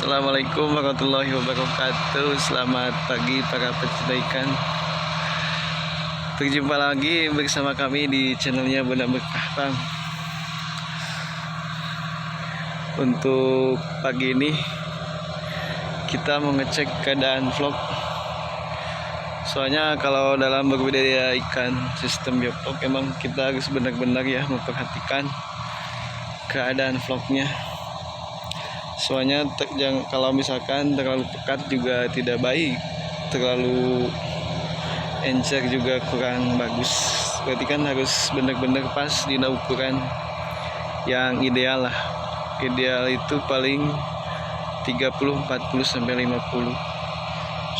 Assalamualaikum warahmatullahi wabarakatuh. Selamat pagi para pecinta ikan. Berjumpa lagi bersama kami di channelnya Bunda Berkah Bang. Untuk pagi ini kita mau ngecek keadaan vlog. Soalnya kalau dalam berbudidaya ikan sistem biovlog emang kita harus benar-benar ya memperhatikan keadaan vlognya. Soalnya kalau misalkan terlalu pekat juga tidak baik, terlalu encer juga kurang bagus. Berarti kan harus benar-benar pas di ukuran yang ideal lah. Ideal itu paling 30, 40 sampai 50.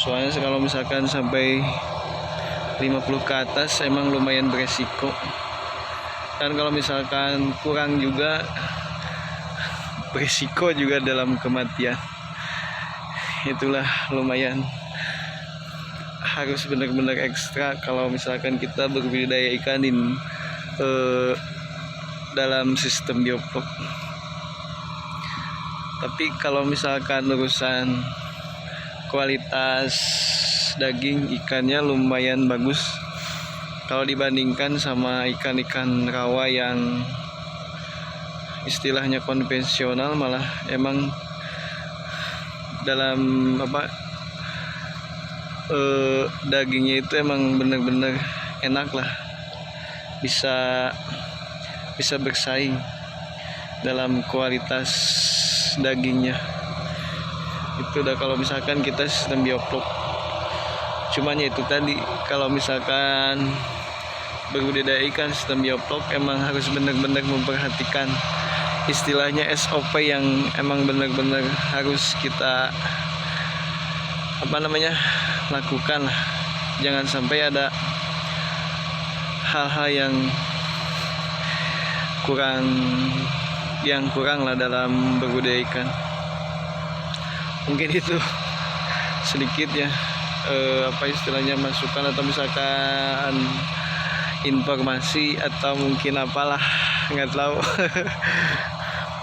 Soalnya kalau misalkan sampai 50 ke atas emang lumayan beresiko. Dan kalau misalkan kurang juga berisiko juga dalam kematian. Itulah lumayan harus benar-benar ekstra kalau misalkan kita berbudidaya ikan di dalam sistem biovlog. Tapi kalau misalkan urusan kualitas daging ikannya lumayan bagus kalau dibandingkan sama ikan-ikan rawa yang istilahnya konvensional, malah emang dalam dagingnya itu emang bener-bener enak lah, bisa bersaing dalam kualitas dagingnya. Itu udah kalau misalkan kita sistem biovlog. Cuman ya itu tadi, kalau misalkan berbudidaya ikan sistem biovlog emang harus benar-benar memperhatikan istilahnya SOP yang emang benar-benar harus kita lakukan lah. Jangan sampai ada hal-hal yang kurang lah dalam berbudidaya ikan. Mungkin itu sedikit ya istilahnya masukan atau misalkan informasi atau mungkin apalah, nggak tahu.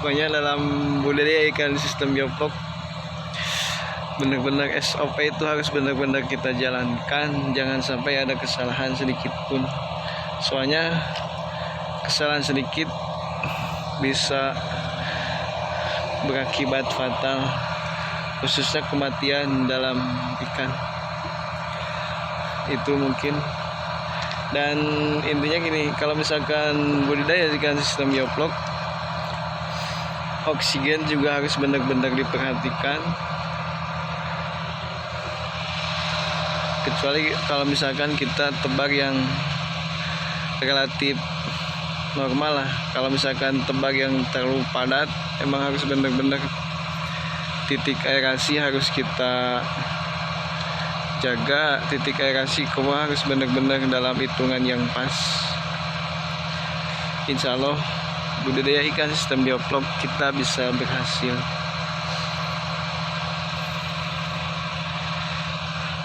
Pokoknya dalam budidaya ikan sistem biovlog benar-benar SOP itu harus benar-benar kita jalankan. Jangan sampai ada kesalahan sedikit pun. Soalnya kesalahan sedikit bisa berakibat fatal, khususnya kematian dalam ikan. Itu mungkin. Dan intinya gini, kalau misalkan budidaya ikan sistem biovlog, oksigen juga harus benar-benar diperhatikan. Kecuali kalau misalkan kita tebar yang relatif normal lah. Kalau misalkan tebar yang terlalu padat, emang harus benar-benar titik aerasi harus kita jaga. Titik aerasi keluar harus benar-benar dalam hitungan yang pas. Insya Allah budidaya ikan sistem biovlog kita bisa berhasil.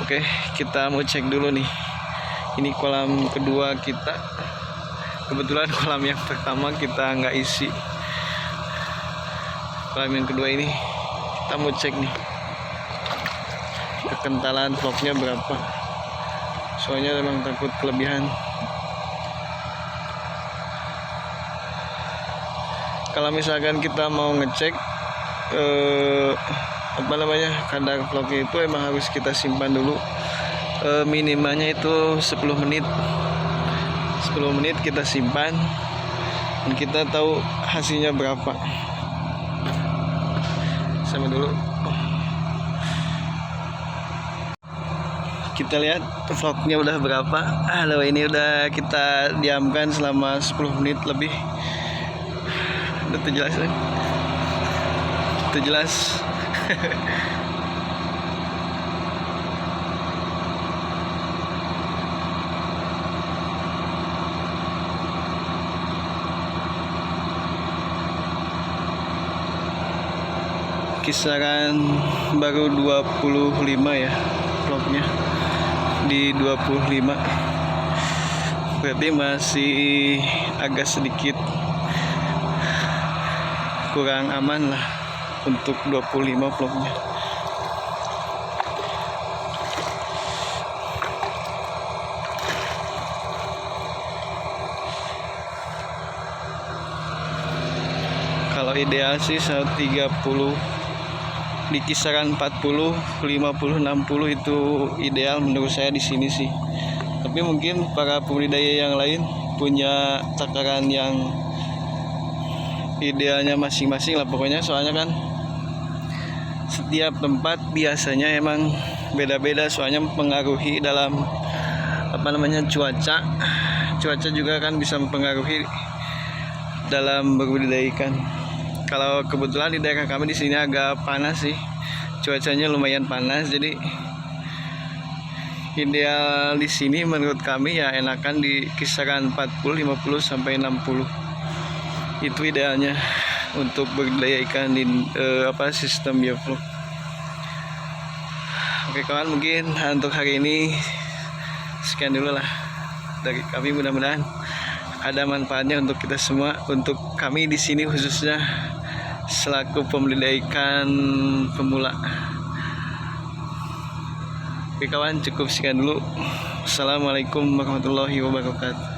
Oke, kita mau cek dulu nih. Ini kolam kedua kita. Kebetulan kolam yang pertama kita nggak isi. Kolam yang kedua ini kita mau cek nih kekentalan vlognya berapa. Soalnya memang takut kelebihan. Kalau misalkan kita mau ngecek kadar vlognya itu emang harus kita simpan dulu. Minimalnya itu 10 menit. 10 menit kita simpan dan kita tahu hasilnya berapa. Sama dulu. Kita lihat vlognya udah berapa. Halo, ini udah kita diamkan selama 10 menit lebih. Udah terjelas kan? Terjelas. Kisaran baru 25 ya vlognya, di 25. Berarti masih agak sedikit kurang aman lah untuk 25 vlognya. Kalau ideal sih 130, di kisaran 40, 50, 60 itu ideal menurut saya di sini sih. Tapi mungkin para pembudidaya yang lain punya takaran yang idealnya masing-masing lah pokoknya, soalnya kan setiap tempat biasanya emang beda-beda, soalnya mempengaruhi dalam cuaca juga kan bisa mempengaruhi dalam berbudidaya ikan. Kalau kebetulan di daerah kami di sini agak panas sih, cuacanya lumayan panas, jadi ideal di sini menurut kami ya enakan di kisaran 40, 50 sampai 60. Itu idealnya untuk budidaya ikan di sistem bioflok. Oke kawan, mungkin untuk hari ini sekian dulu lah dari kami, mudah-mudahan ada manfaatnya untuk kita semua, untuk kami di sini khususnya selaku pembudidaya ikan pemula. Oke kawan, cukup sekian dulu. Assalamualaikum warahmatullahi wabarakatuh.